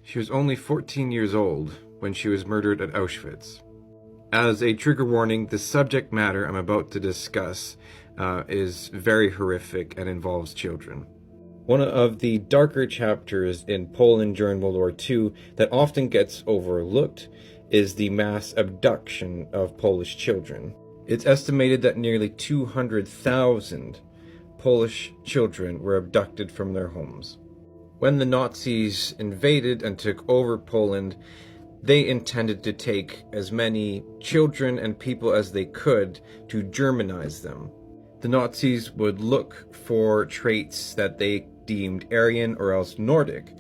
She was only 14 years old when she was murdered at Auschwitz. As a trigger warning, the subject matter I'm about to discuss is very horrific and involves children. One of the darker chapters in Poland during World War II that often gets overlooked is the mass abduction of Polish children. It's estimated that nearly 200,000 Polish children were abducted from their homes. When the Nazis invaded and took over Poland, they intended to take as many children and people as they could to Germanize them. The Nazis would look for traits that they deemed Aryan or else Nordic,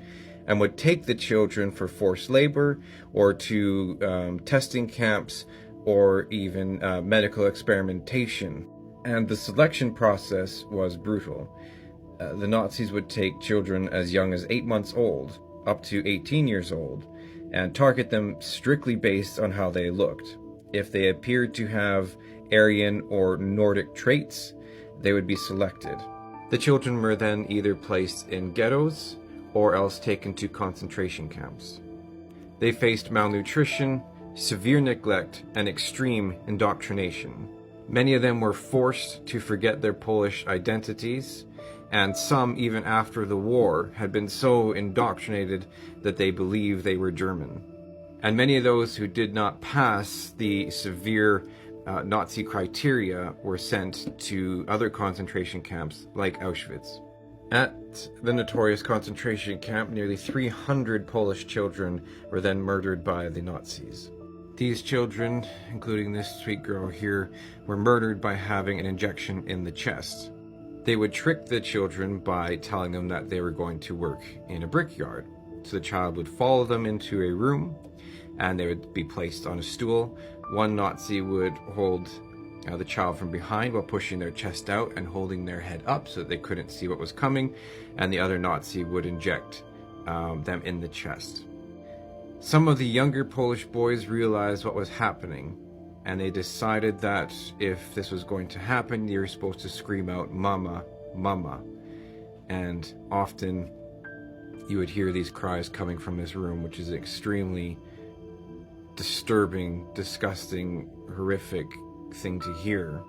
and would take the children for forced labor or to testing camps or even medical experimentation. And the selection process was brutal. The Nazis would take children as young as 8 months old, up to 18 years old, and target them strictly based on how they looked. If they appeared to have Aryan or Nordic traits, they would be selected. The children were then either placed in ghettos or else taken to concentration camps. They faced malnutrition, severe neglect, and extreme indoctrination. Many of them were forced to forget their Polish identities, and some, even after the war, had been so indoctrinated that they believed they were German. And many of those who did not pass the severe Nazi criteria were sent to other concentration camps like Auschwitz. At the notorious concentration camp, nearly 300 Polish children were then murdered by the Nazis. These children, including this sweet girl here, were murdered by having an injection in the chest. They would trick the children by telling them that they were going to work in a brickyard. So the child would follow them into a room, and they would be placed on a stool. One Nazi would hold the child from behind while pushing their chest out and holding their head up so that they couldn't see what was coming, and the other Nazi would inject them in the chest. Some of the younger Polish boys realized what was happening, and they decided that if this was going to happen, they were supposed to scream out, "Mama, Mama." And often you would hear these cries coming from this room, which is extremely disturbing, disgusting, horrific thing to hear.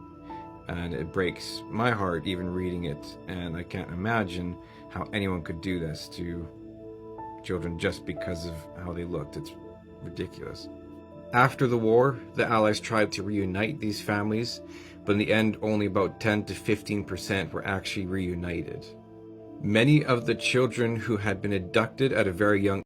And it breaks my heart even reading it, and I can't imagine how anyone could do this to children just because of how they looked. It's ridiculous. After the war, the Allies tried to reunite these families, but in the end, only about 10 to 15% were actually reunited. Many of the children who had been abducted at a very young